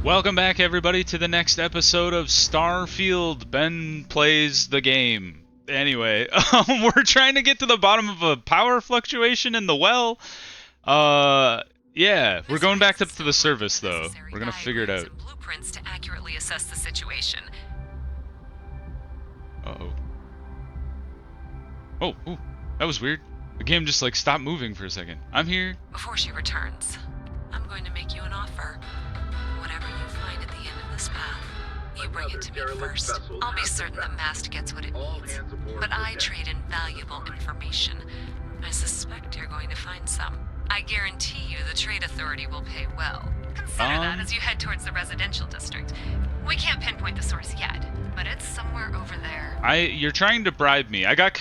Welcome back, everybody, to the next episode of Starfield. Ben plays the game. Anyway, we're trying to get to the bottom of a power fluctuation in the well. Yeah, we're going back up to the surface, though. We're gonna figure it out. Blueprints to accurately assess the situation. Uh-oh. Oh, ooh, that was weird. The game just, like, stopped moving for a second. I'm here. Before she returns, I'm going to make you an offer. Whatever you find at the end of this path, you bring it to me first. I'll be certain the mast gets what it needs, but I trade in valuable information. I suspect you're going to find some. I guarantee you the Trade Authority will pay well. Consider that as you head towards the residential district. We can't pinpoint the source yet, but it's somewhere over there. You're trying to bribe me. I got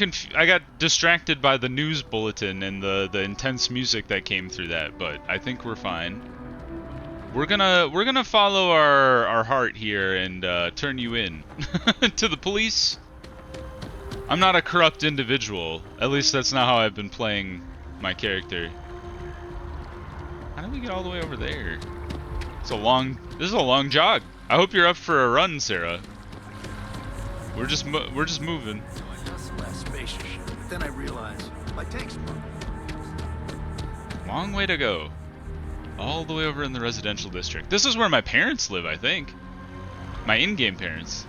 distracted by the news bulletin and the intense music that came through that, but I think we're fine. We're gonna follow our heart here and turn you in to the police. I'm not a corrupt individual. At least that's not how I've been playing my character. How do we get all the way over there? This is a long jog. I hope you're up for a run, Sarah. We're just moving. But then I realized my tank's broken. Long way to go. All the way over in the residential district. This is where my parents live, I think. My in-game parents.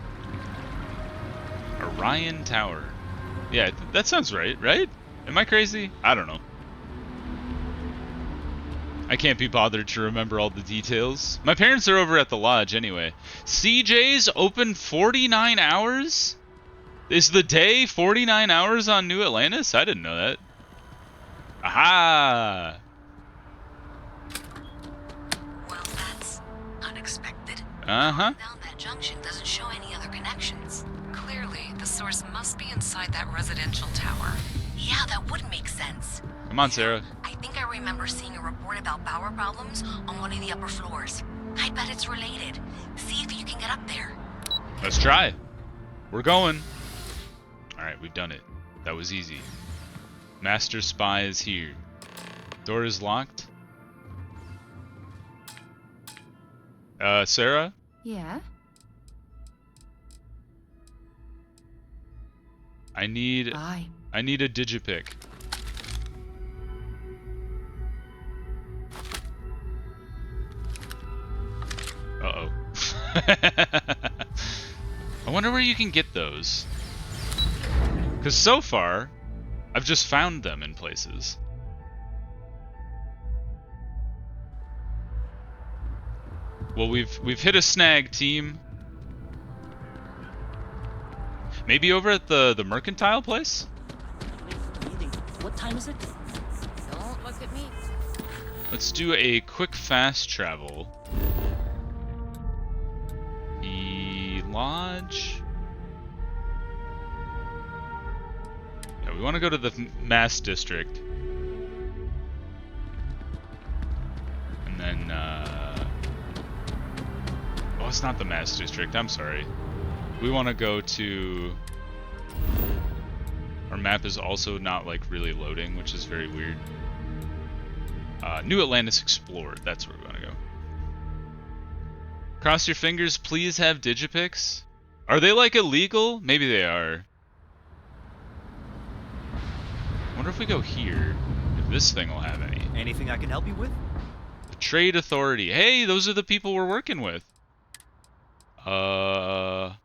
Orion Tower. Yeah, that sounds right, right? Am I crazy? I don't know. I can't be bothered to remember all the details. My parents are over at the lodge anyway. CJ's open 49 hours? Is the day 49 hours on New Atlantis? I didn't know that. Aha! Well, that's unexpected. Uh-huh. Down that junction doesn't show any other connections. Clearly, the source must be inside that residential tower. Yeah, that would make sense. Come on, Sarah. I think I remember seeing a report about power problems on one of the upper floors. I bet it's related. See if you can get up there. Let's try. We're going. Alright, we've done it. That was easy. Master Spy is here. Door is locked. Sarah? Yeah? I need Bye. a digipick. Uh-oh. I wonder where you can get those. Because so far, I've just found them in places. Well, we've hit a snag, team. Maybe over at the mercantile place? What time is it? Don't look at me. Let's do a quick fast travel. The lodge. Yeah, we want to go to the mass district. And then, oh, it's not the mass district. I'm sorry. We want to go to... Our map is also not, like, really loading, which is very weird. New Atlantis Explored. That's where we want to go. Cross your fingers, please have digipicks. Are they, like, illegal? Maybe they are. I wonder if we go here, if this thing will have any. Anything I can help you with? The Trade Authority. Hey, those are the people we're working with. I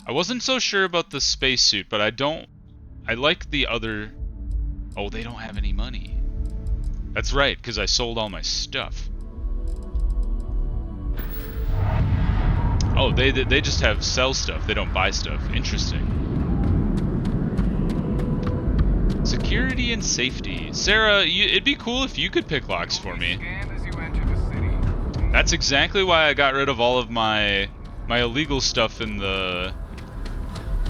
wasn't so sure about the spacesuit, but I like the other... Oh, they don't have any money. That's right, because I sold all my stuff. Oh, they just have sell stuff. They don't buy stuff. Interesting. Security and safety. Sarah, it'd be cool if you could pick locks for me. That's exactly why I got rid of all of my illegal stuff in the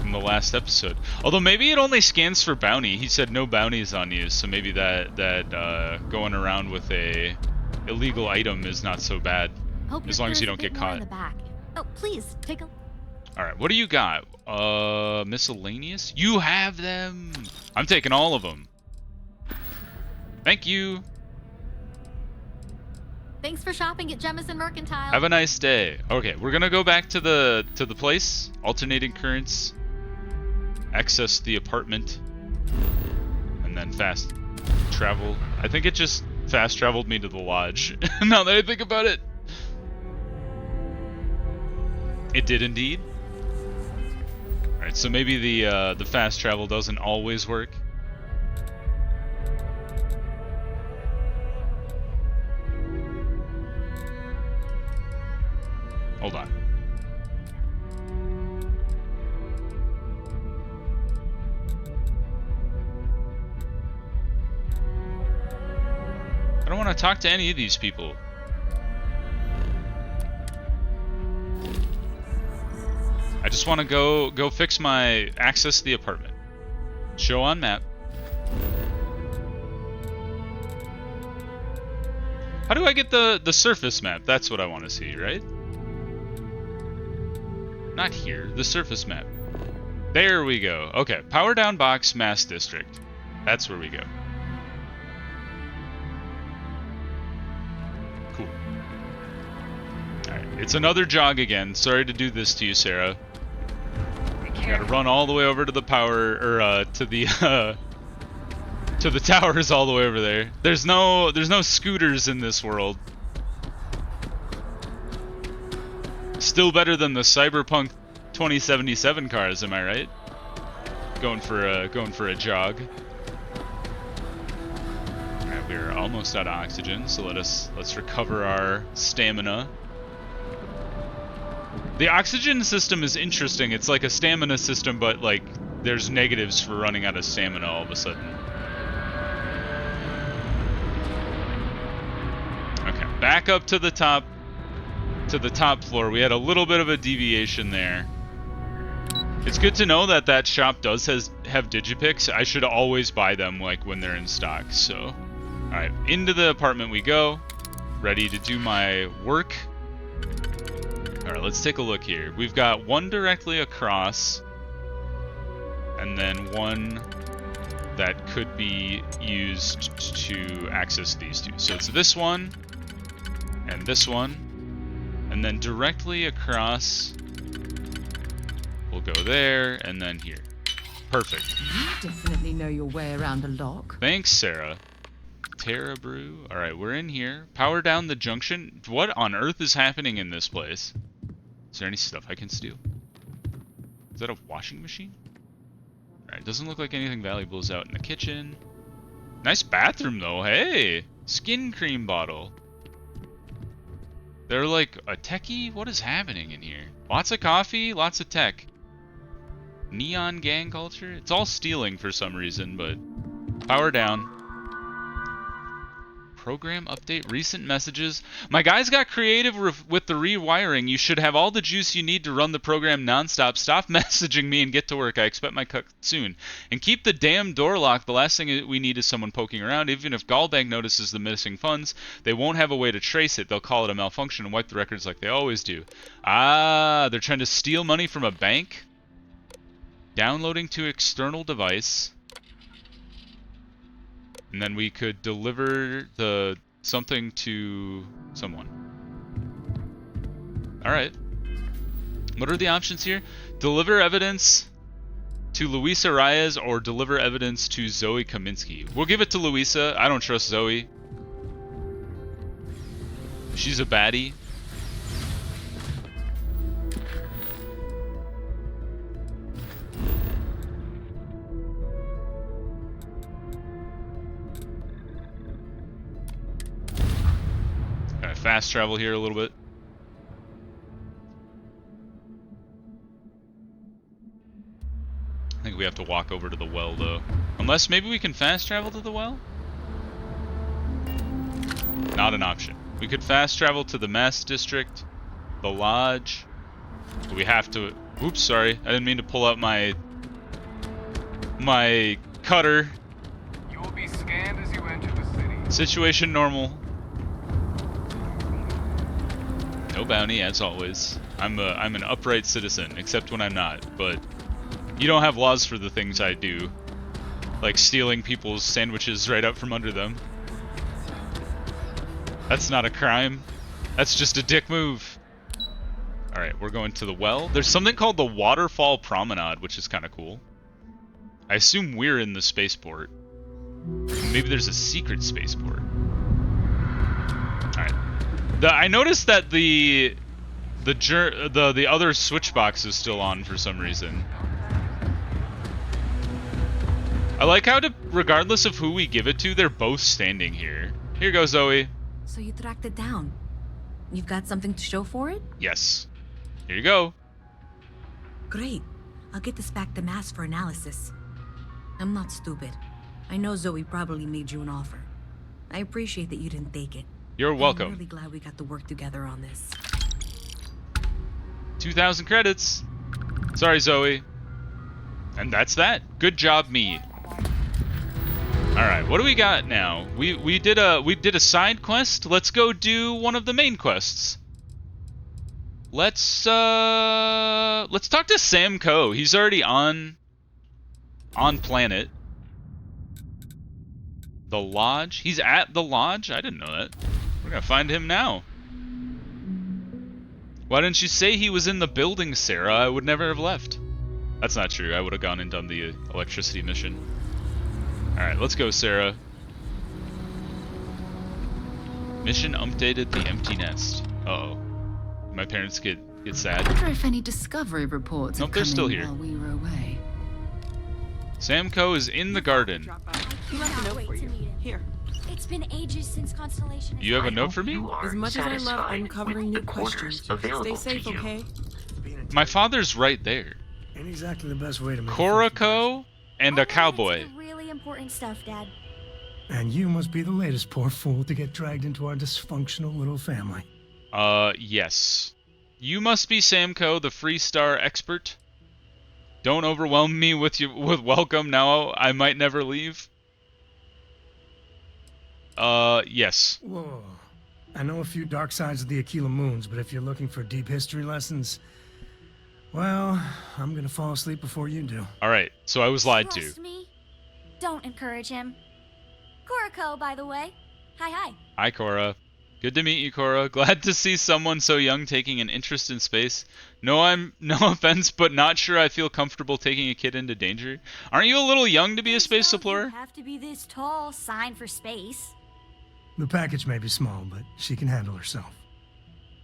last episode. Although maybe it only scans for bounty. He said no bounties on you, so maybe that going around with a illegal item is not so bad, as long as you don't get caught. Oh, please take a. All right, what do you got? Miscellaneous? You have them. I'm taking all of them. Thank you. Thanks for shopping at Jemison Mercantile. Have a nice day. Okay, we're gonna go back to the place. Alternating currents. Access the apartment. And then fast travel. I think it just fast traveled me to the lodge. Now that I think about it. It did indeed. Alright, so maybe the fast travel doesn't always work. Hold on. I don't want to talk to any of these people. I just want to go fix my access to the apartment. Show on map. How do I get the surface map? That's what I want to see, right? Not here, the surface map. There we go. Okay, power down box, mass district. That's where we go. Cool. Alright, it's another jog again. Sorry to do this to you, Sarah. Gotta run all the way over to the power, or to the towers all the way over there. There's no scooters in this world. Still better than the Cyberpunk 2077 cars, am I right? Going for a jog. Alright, we're almost out of oxygen, so let's recover our stamina. The oxygen system is interesting. It's like a stamina system, but like there's negatives for running out of stamina all of a sudden. Okay, back up to the top floor. We had a little bit of a deviation there. It's good to know that that shop does have Digipicks. I should always buy them like when they're in stock. So, all right, into the apartment we go. Ready to do my work. All right, let's take a look here. We've got one directly across, and then one that could be used to access these two. So it's this one and this one. And then directly across, we'll go there, and then here. Perfect. You definitely know your way around a lock. Thanks, Sarah. Terra Brew. Alright, we're in here. Power down the junction. What on earth is happening in this place? Is there any stuff I can steal? Is that a washing machine? Alright, doesn't look like anything valuable is out in the kitchen. Nice bathroom, though. Hey! Skin cream bottle. They're like a techie? What is happening in here? Lots of coffee, lots of tech. Neon gang culture? It's all stealing for some reason, but power down. Program update, recent messages. My guys got creative with the rewiring. You should have all the juice you need to run the program nonstop. Stop messaging me and get to work. I expect my cut soon. And keep the damn door locked. The last thing we need is someone poking around. Even if Gallbank notices the missing funds, they won't have a way to trace it. They'll call it a malfunction and wipe the records like they always do. Ah, they're trying to steal money from a bank? Downloading to external device. And then we could deliver something to someone. Alright. What are the options here? Deliver evidence to Luisa Reyes or deliver evidence to Zoe Kaminsky. We'll give it to Luisa. I don't trust Zoe. She's a baddie. Fast travel here a little bit. I think we have to walk over to the well though. Unless maybe we can fast travel to the well? Not an option. We could fast travel to the mess district, the lodge. But we have to... Oops, sorry. I didn't mean to pull out my cutter. You will be scanned as you enter the city. Situation normal. No bounty, as always. I'm an upright citizen, except when I'm not. But you don't have laws for the things I do, like stealing people's sandwiches right out from under them. That's not a crime. That's just a dick move. Alright, we're going to the well. There's something called the Waterfall Promenade, which is kind of cool. I assume we're in the spaceport. Maybe there's a secret spaceport. Alright. I noticed that the other switch box is still on for some reason. I like how, regardless of who we give it to, they're both standing here. Here goes Zoe. So you tracked it down. You've got something to show for it? Yes. Here you go. Great. I'll get this back to Mass for analysis. I'm not stupid. I know Zoe probably made you an offer. I appreciate that you didn't take it. You're welcome. I'm really glad we got to work together on this. 2,000 credits. Sorry, Zoe. And that's that. Good job, me. All right, what do we got now? We did a side quest. Let's go do one of the main quests. Let's talk to Sam Coe. He's already on planet. The lodge. He's at the lodge. I didn't know that. We're gonna find him now. Why didn't you say he was in the building, Sarah? I would never have left. That's not true. I would have gone and done the electricity mission. Alright, let's go, Sarah. Mission updated the empty nest. Uh-oh. My parents get sad. I wonder if any discovery reports Nope, have they're come still in here. while we were away. Sam Coe is in the garden. He left a note for you. Here. It's been ages since Constellation. You have a note for me? As much as I love uncovering new questions, stay safe, okay? My father's right there. Ain't exactly the best way to make Korako and a cowboy. Really important stuff, Dad. And you must be the latest poor fool to get dragged into our dysfunctional little family. Yes. You must be Sam Coe, the Freestar expert. Don't overwhelm me with welcome now. I might never leave. Yes. Whoa. I know a few dark sides of the Aquila Moons, but if you're looking for deep history lessons, well, I'm gonna fall asleep before you do. Alright, so I was lied to. Trust me. Don't encourage him. Korako, by the way. Hi. Hi, Cora. Good to meet you, Cora. Glad to see someone so young taking an interest in space. No offense, but not sure I feel comfortable taking a kid into danger. Aren't you a little young to be a space explorer? Have to be this tall. Sign for space. The package may be small, but she can handle herself.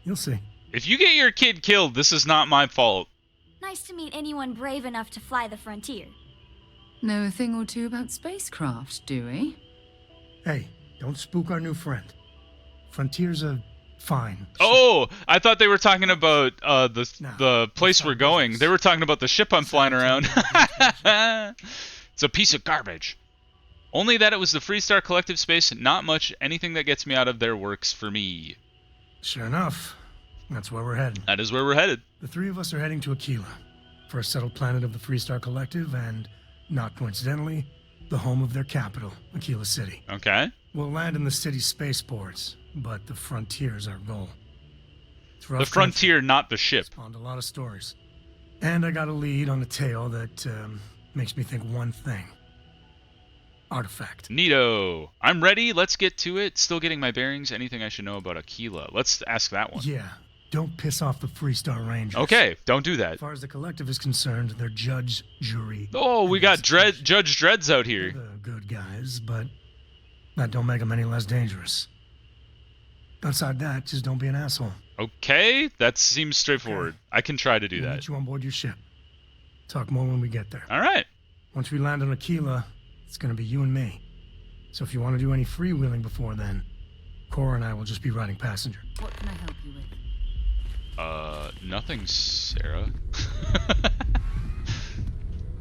You'll see. If you get your kid killed, this is not my fault. Nice to meet anyone brave enough to fly the frontier. Know a thing or two about spacecraft, do we? Hey, don't spook our new friend. Frontiers are fine. Oh, I thought they were talking about the place we're going. They were talking about the ship I'm flying around. It's a piece of garbage. Only that it was the Freestar Collective space, not much. Anything that gets me out of there works for me. Sure enough. That's where we're heading. That is where we're headed. The three of us are heading to Aquila, first settled planet of the Freestar Collective, and, not coincidentally, the home of their capital, Aquila City. Okay. We'll land in the city's spaceports, but the frontier's our goal. It's rough The frontier, country. not the ship. Spawned a lot of stories. And I got a lead on a tale that makes me think one thing. Artifact. Neato. I'm ready. Let's get to it. Still getting my bearings. Anything I should know about Aquila? Let's ask that one. Yeah. Don't piss off the Freestar Rangers. Okay, don't do that. As far as the collective is concerned, they're judge, jury. Oh, we got Judge Dreads out They're here. the good guys, but that don't make them any less dangerous. Outside that, just don't be an asshole. Okay, that seems straightforward. Okay. I can try to do We'll that. meet you on board your ship. Talk more when we get there. All right. Once we land on Aquila, it's gonna be you and me. So if you want to do any freewheeling before then, Cora and I will just be riding passenger. What can I help you with? Nothing, Sarah.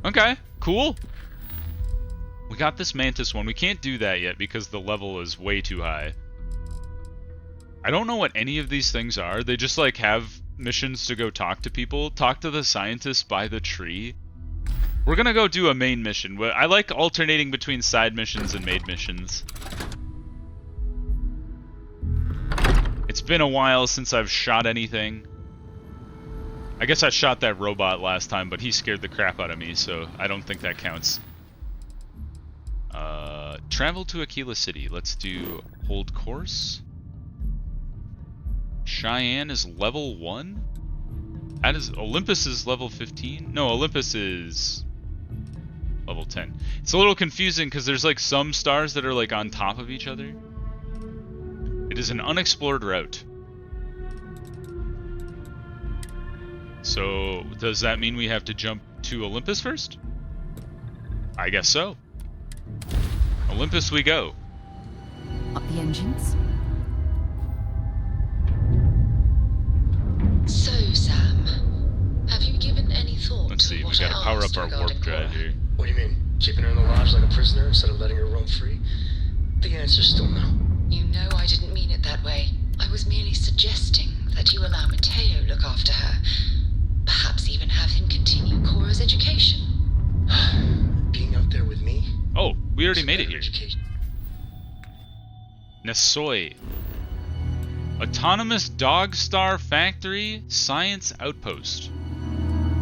Okay, cool. We got this Mantis one. We can't do that yet because the level is way too high. I don't know what any of these things are. They just like have missions to go talk to people. Talk to the scientists by the tree. We're gonna go do a main mission. I like alternating between side missions and main missions. It's been a while since I've shot anything. I guess I shot that robot last time, but he scared the crap out of me, so I don't think that counts. Travel to Aquila City. Let's do hold course. Cheyenne is level 1? That is... Olympus is level 15? No, Olympus is... level 10. It's a little confusing because there's like some stars that are like on top of each other. It is an unexplored route. So, does that mean we have to jump to Olympus first? I guess so. Olympus we go. Up the engines. So, Sam, have you given any thought Let's see, to we what gotta I power asked up our warp regarding drive Cora? here. What do you mean? Keeping her in the lodge like a prisoner instead of letting her roam free? The answer's still no. You know I didn't mean it that way. I was merely suggesting that you allow Mateo look after her. Perhaps even have him continue Cora's education. Being out there with me? Oh, we already made it here. Education. Nasoy. Autonomous Dog Star Factory Science Outpost.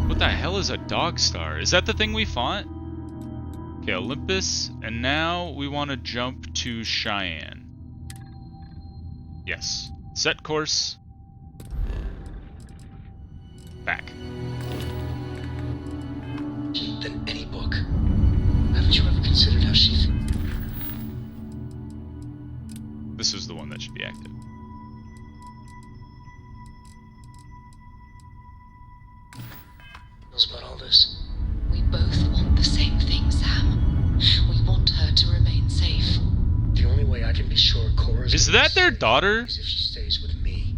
What the hell is a Dog Star? Is that the thing we fought? Okay, Olympus, and now we want to jump to Cheyenne. Yes. Set course. Back. Than any book. Haven't you ever considered how she feels? This is the one that should be active. About all this? We both want the same thing, Sam. We want her to remain safe. The only way I can be sure Cora's... Is that their daughter? ...is if she stays with me.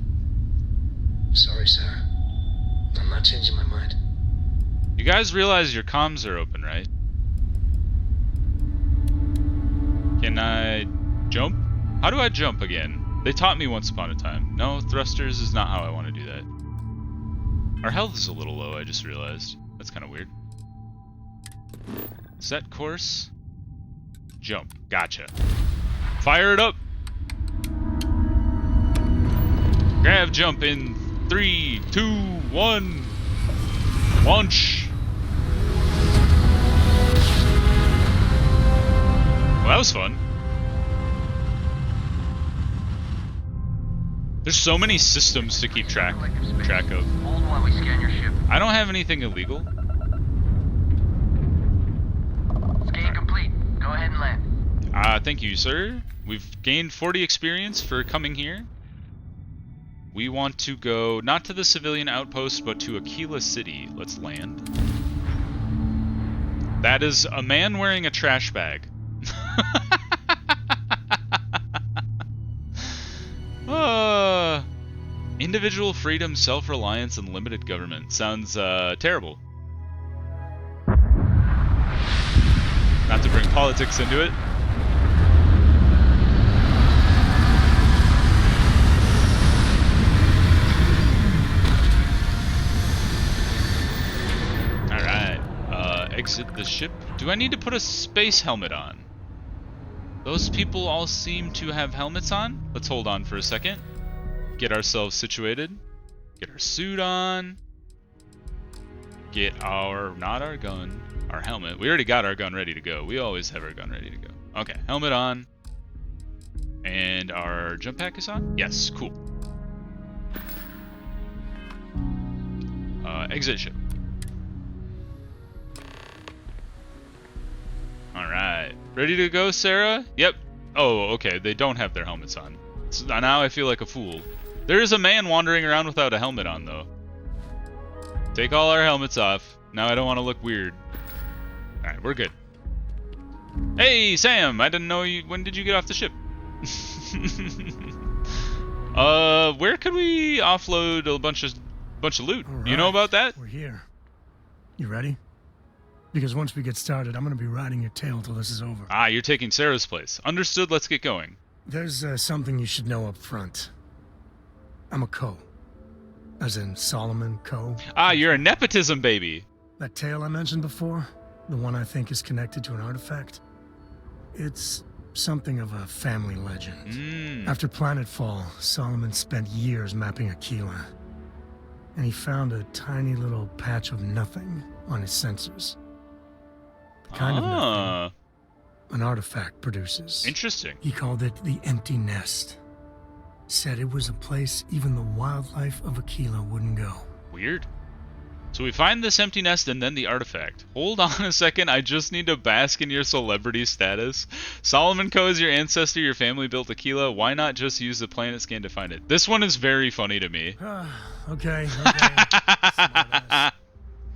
Sorry, Sarah. I'm not changing my mind. You guys realize your comms are open, right? Can I jump? How do I jump again? They taught me once upon a time. No, thrusters is not how I want to do that. Our health is a little low, I just realized. That's kind of weird. Set course. Jump. Gotcha. Fire it up! Grav jump in 3, 2, 1. Launch! Well, that was fun. There's so many systems to keep track of. Hold while we scan your ship. I don't have anything illegal. Scan complete. Go ahead and land. Thank you, sir. We've gained 40 experience for coming here. We want to go not to the civilian outpost, but to Aquila City. Let's land. That is a man wearing a trash bag. Individual freedom, self-reliance, and limited government. Sounds terrible. Not to bring politics into it. Alright. Exit the ship. Do I need to put a space helmet on? Those people all seem to have helmets on. Let's hold on for a second. Get ourselves situated. Get our suit on. Get our, not our gun, our helmet. We already got our gun ready to go. We always have our gun ready to go. Okay, helmet on. And our jump pack is on? Yes, cool. Exit ship. Alright. Ready to go, Sarah? Yep. Oh, okay, they don't have their helmets on. So now I feel like a fool. There is a man wandering around without a helmet on, though. Take all our helmets off. Now I don't want to look weird. Alright, we're good. Hey, Sam! I didn't know you... When did you get off the ship? Where could we offload a bunch of loot? All right, You know about that? We're here. You ready? Because once we get started, I'm gonna be riding your tail till this is over. Ah, you're taking Sarah's place. Understood, let's get going. There's something you should know up front. I'm a Co. As in Solomon Co. Ah, you're a nepotism baby. That tale I mentioned before, the one I think is connected to an artifact, it's something of a family legend. After planetfall, Solomon spent years mapping Aquila, and he found a tiny little patch of nothing on his sensors. The kind of nothing an artifact produces. Interesting. He called it the empty nest. Said it was a place even the wildlife of Aquila wouldn't go. Weird. So we find this empty nest and then the artifact. Hold on a second, I just need to bask in your celebrity status. Solomon Co. is your ancestor, your family built Aquila. Why not just use the planet scan to find it? This one is very funny to me. Okay.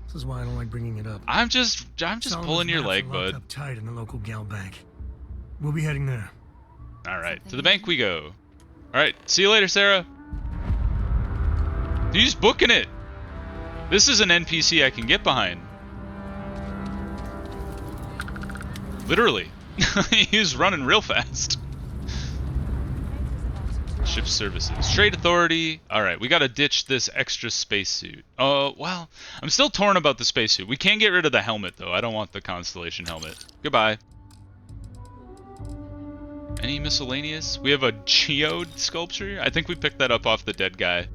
This is why I don't like bringing it up. I'm just pulling your leg, bud. Up tight in the local gal bank. We'll be heading there. All right, to the bank we go. All right, see you later, Sarah. He's booking it. This is an NPC I can get behind. Literally. He's running real fast. Ship services. Trade authority. Alright, we gotta ditch this extra spacesuit. Oh, well, I'm still torn about the spacesuit. We can get rid of the helmet, though. I don't want the Constellation helmet. Goodbye. Any miscellaneous? We have a geode sculpture? I think we picked that up off the dead guy.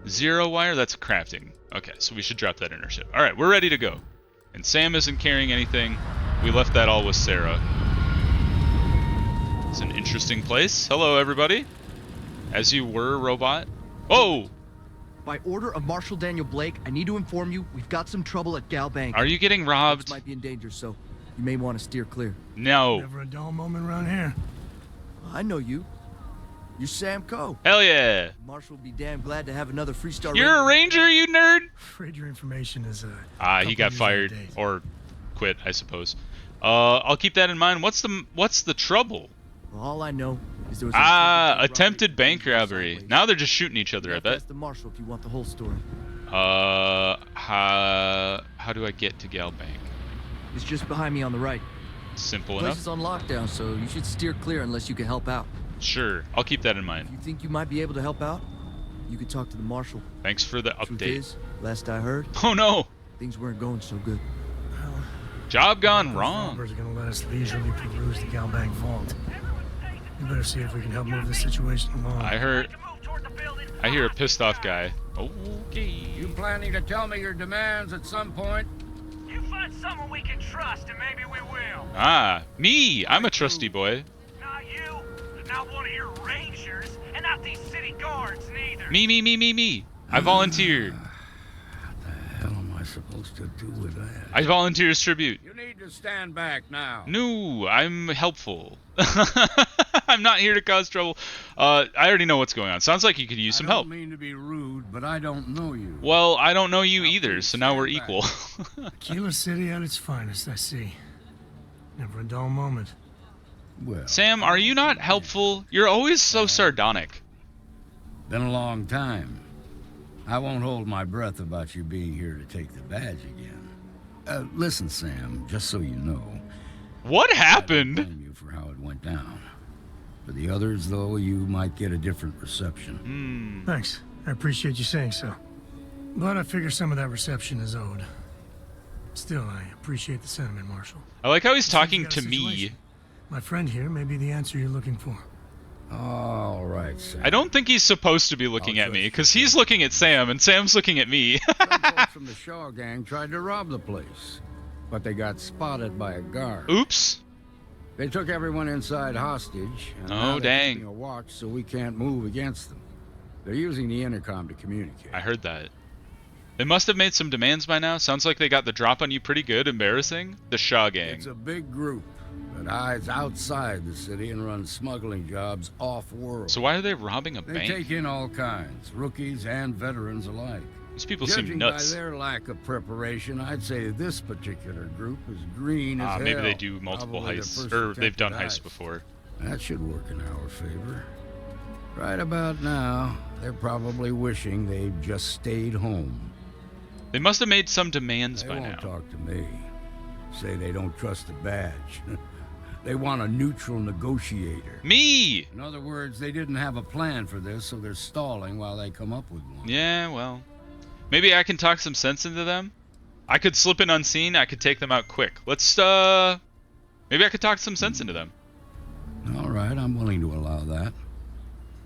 Zero wire? That's crafting. Okay, so we should drop that in our ship. Alright, we're ready to go. And Sam isn't carrying anything. We left that all with Sarah. It's an interesting place. Hello, everybody. As you were, robot. Oh! By order of Marshal Daniel Blake, I need to inform you we've got some trouble at Gal Bank. Are you getting robbed? Might be in danger, so you may want to steer clear. No. Never a dull moment around here. I know you. You're Sam Coe. Hell yeah. Marshal will be damn glad to have another freestar. You're a ranger, you nerd. Afraid your information is he got fired or quit, I suppose. I'll keep that in mind. What's the trouble? Well, all I know is there was attempted bank robbery. Now they're just shooting each other, I bet. Ask the marshal if you want the whole story. How do I get to Gal Bank? It's just behind me on the right. Simple The place enough. is on lockdown, so you should steer clear unless you can help out. Sure, I'll keep that in If mind. you think you might be able to help out, you could talk to the marshal. Thanks for the Truth update. is, last I heard, Oh no! things weren't going so good. Job gone Those wrong. robbers are gonna let us leisurely peruse the gal bank vault. We better see if we can help move the situation along. I hear a pissed off guy. Okay. You planning to tell me your demands at some point? You find someone we can trust and maybe we will. Ah, me! I'm a trusty boy. Not you, not one of your rangers, and not these city guards neither. Me. I volunteered. What the hell am I supposed to do with that? I volunteer as tribute. You need to stand back now. No, I'm helpful. I'm not here to cause trouble. I already know what's going on. Sounds like you could use some help. I don't mean to be rude, but I don't know you. Well, I don't know you either, so now we're equal. Aquila City at its finest, I see. Never a dull moment. Well, Sam, are you not helpful? You're always so sardonic. been a long time. I won't hold my breath about you being here to take the badge again. Listen, Sam, just so you know. What I happened? don't blame you for how it went down. For the others, though, you might get a different reception. Thanks. I appreciate you saying so. But I figure some of that reception is owed. Still, I appreciate the sentiment, Marshal. I like how he's talking Seems you to got a me. situation. My friend here may be the answer you're looking for. All right, Sam. I don't think he's supposed to be looking at me, because he's looking at Sam, and Sam's looking at me. Some folks from the Shaw gang tried to rob the place, but they got spotted by a guard. Oops. They took everyone inside hostage. And Oh, now they're dang. keeping a watch so we can't move against them. They're using the intercom to communicate. I heard that. They must have made some demands by now. Sounds like they got the drop on you pretty good. Embarrassing. The Shaw gang. It's a big group that hides outside the city and runs smuggling jobs off-world. So why are they robbing a They bank? take in all kinds, rookies and veterans alike. These people Judging seem nuts. by their lack of preparation, I'd say this particular group is green as hell. Maybe they do multiple Probably the heists, first or they've done attempted heists heist. before. That should work in our favor. Right about now, they're probably wishing they'd just stayed home. They must have made some demands They by won't now. talk to me. Say they don't trust the badge. They want a neutral negotiator. Me! In other words, they didn't have a plan for this, so they're stalling while they come up with one. Yeah, well. Maybe I can talk some sense into them. I could slip in unseen. I could take them out quick. Let's, maybe I could talk some sense into them. All right, I'm willing to allow that.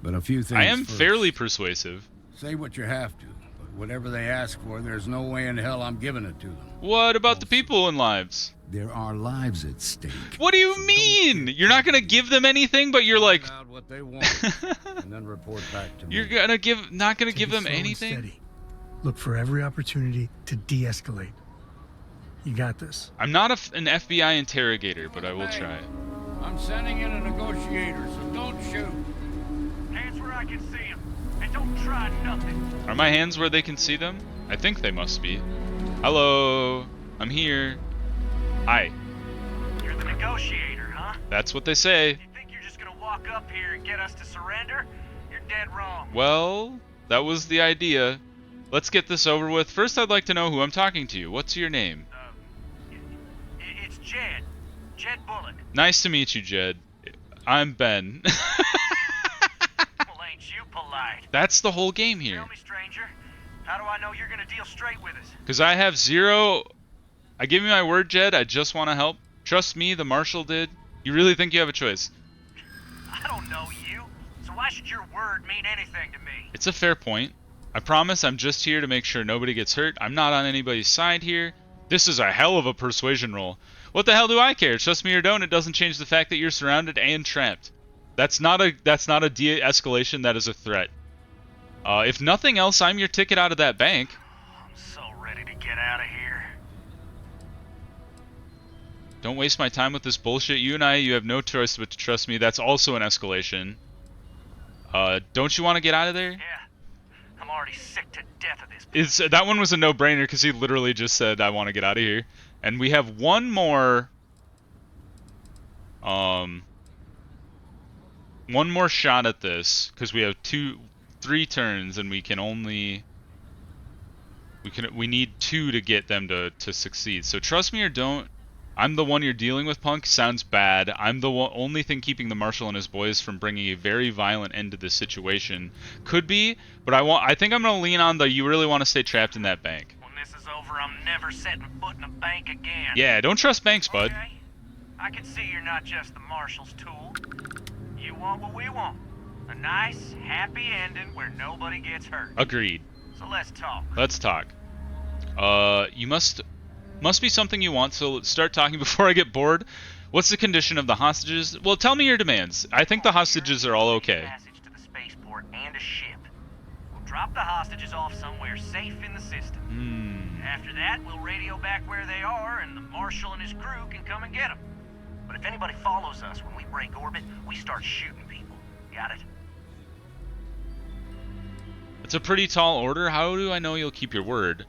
But a few things I am first. fairly persuasive. Say what you have to, but whatever they ask for, there's no way in hell I'm giving it to them. What about the people and lives? There are lives at stake. What do you mean? You're not gonna give them anything, but you're like, what they want, and then report back to me. You're gonna not gonna give them Slow and anything? steady. Look for every opportunity to de-escalate. You got this. I'm not an FBI interrogator, but I will try. I'm sending in a negotiator, so don't shoot. Hands where I can see them. And don't try nothing. Are my hands where they can see them? I think they must be. Hello, I'm here. Hi. You're the negotiator, huh? That's what they say. You think you're just gonna walk up here and get us to surrender? You're dead wrong. Well, that was the idea. Let's get this over with. First, I'd like to know who I'm talking to. What's your name? It's Jed. Jed Bullock. Nice to meet you, Jed. I'm Ben. Well, ain't you polite? That's the whole game here. Tell me, stranger, how do I know you're gonna deal straight with us? Because I have zero... I give you my word, Jed. I just want to help. Trust me, the Marshal did. You really think you have a choice? I don't know you, so why should your word mean anything to me? It's a fair point. I promise I'm just here to make sure nobody gets hurt. I'm not on anybody's side here. This is a hell of a persuasion roll. What the hell do I care? Trust me or don't, it doesn't change the fact that you're surrounded and trapped. That's not a de-escalation, that is a threat. If nothing else, I'm your ticket out of that bank. I'm so ready to get out of here. Don't waste my time with this bullshit. You have no choice but to trust me. That's also an escalation. Don't you want to get out of there? Yeah. I'm already sick to death of this. That one was a no-brainer because he literally just said, I want to get out of here. And we have one more shot at this because we have 3 turns and we need 2 to get them to succeed. So trust me or don't, I'm the one you're dealing with, punk. Sounds bad. I'm the only thing keeping the Marshal and his boys from bringing a very violent end to this situation. Could be, but I think I'm gonna lean on the you really want to stay trapped in that bank. When this is over, I'm never setting foot in a bank again. Yeah, don't trust banks, bud. Okay. I can see you're not just the Marshal's tool. You want what we want. A nice, happy ending where nobody gets hurt. Agreed. So let's talk. Let's talk. You must be something you want, so let's start talking before I get bored. What's the condition of the hostages? Well, tell me your demands. I think the hostages are all okay. Passage to the spaceport and a ship. We'll drop the hostages off somewhere safe in the system. After that, we'll radio back where they are, and the Marshal and his crew can come and get them. But if anybody follows us when we break orbit, we start shooting people. Got it? It's a pretty tall order. How do I know you'll keep your word?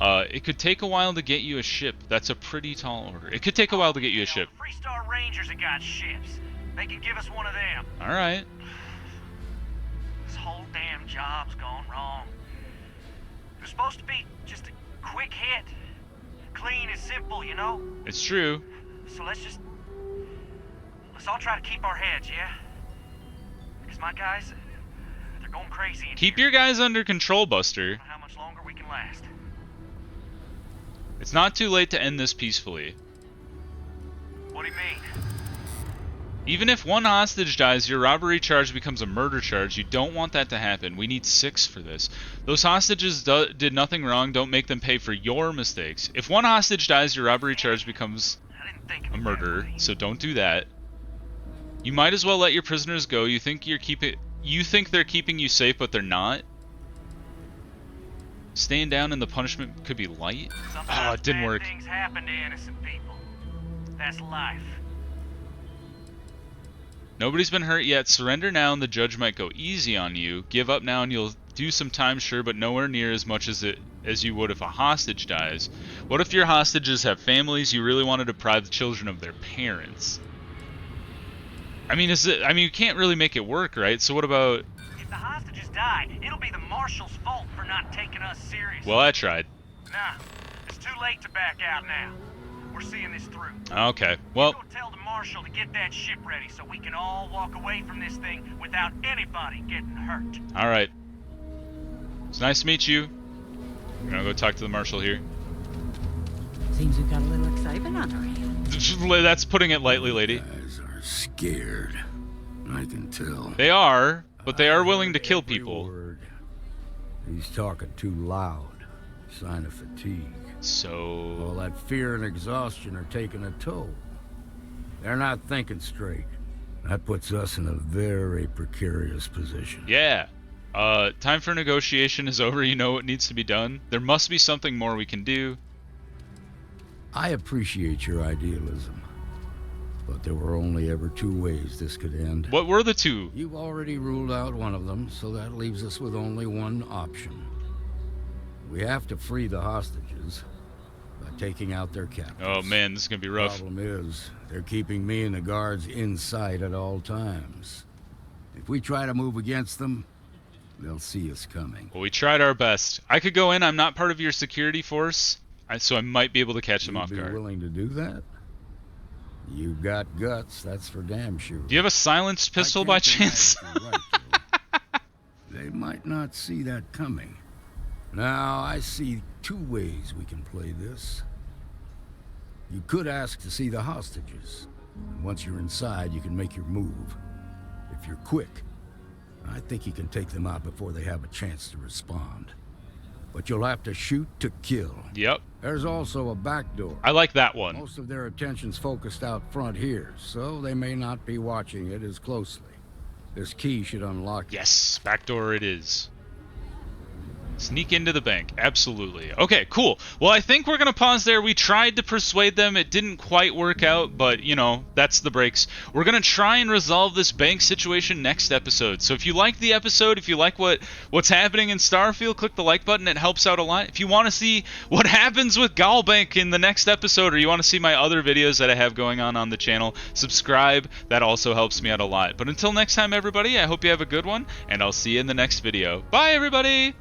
It could take a while to get you a ship. That's a pretty tall order. It could take a while to get you a ship. Freestar Rangers have got ships. They can give us one of them. Alright. This whole damn job's gone wrong. It was supposed to be just a quick hit. Clean and simple, you know? It's true. So let's all try to keep our heads, yeah? Because my guys, they're going crazy in Keep here. your guys under control, Buster. I don't know how much longer we can last. It's not too late to end this peacefully. What do you mean? Even if one hostage dies, your robbery charge becomes a murder charge. You don't want that to happen. We need 6 for this. Those hostages did nothing wrong. Don't make them pay for your mistakes. If one hostage dies, your robbery charge becomes a murder, so don't do that. You might as well let your prisoners go. You think they're keeping you safe, but they're not. Staying down and the punishment could be light. Oh, it didn't work. Things happen to innocent people. That's life. Nobody's been hurt yet. Surrender now and the judge might go easy on you. Give up now and you'll do some time, sure, but nowhere near as much as you would if a hostage dies. What if your hostages have families? You really want to deprive the children of their parents? I mean, you can't really make it work, right? So what about... If the hostages died, it'll be the Marshal's fault for not taking us seriously. Well, I tried. Nah, it's too late to back out now. We're seeing this through. Okay, well... Go tell the Marshal to get that ship ready so we can all walk away from this thing without anybody getting hurt. Alright. It's nice to meet you. I'm gonna go talk to the Marshal here. Seems we've got a little excitement on our hands. That's putting it lightly, lady. Guys are scared. I can tell. They are, but they are willing to kill people. Word. He's talking too loud. Sign of fatigue. So... All that fear and exhaustion are taking a toll. They're not thinking straight. That puts us in a very precarious position. Yeah. Time for negotiation is over. You know what needs to be done. There must be something more we can do. I appreciate your idealism, but there were only ever two ways this could end. What were the two? You've already ruled out one of them, so that leaves us with only one option. We have to free the hostages by taking out their captors. Oh man, this is gonna be rough. The problem is, they're keeping me and the guards inside at all times. If we try to move against them, they'll see us coming. Well, we tried our best. I could go in. I'm not part of your security force, so I might be able to catch them off guard. You'd be willing to do that? You've got guts, that's for damn sure. Do you have a silenced pistol by chance? They might not see that coming. Now, I see two ways we can play this. You could ask to see the hostages. Once you're inside, you can make your move. If you're quick, I think you can take them out before they have a chance to respond. But you'll have to shoot to kill. Yep. There's also a back door. I like that one. Most of their attention's focused out front here, so they may not be watching it as closely. This key should unlock it. Yes, back door it is. Sneak into the bank. Absolutely. Okay, cool. Well, I think we're going to pause there. We tried to persuade them. It didn't quite work out, but, you know, that's the breaks. We're going to try and resolve this bank situation next episode. So if you like the episode, if you like what's happening in Starfield, click the like button. It helps out a lot. If you want to see what happens with Galbank in the next episode, or you want to see my other videos that I have going on the channel, subscribe. That also helps me out a lot. But until next time, everybody, I hope you have a good one, and I'll see you in the next video. Bye, everybody!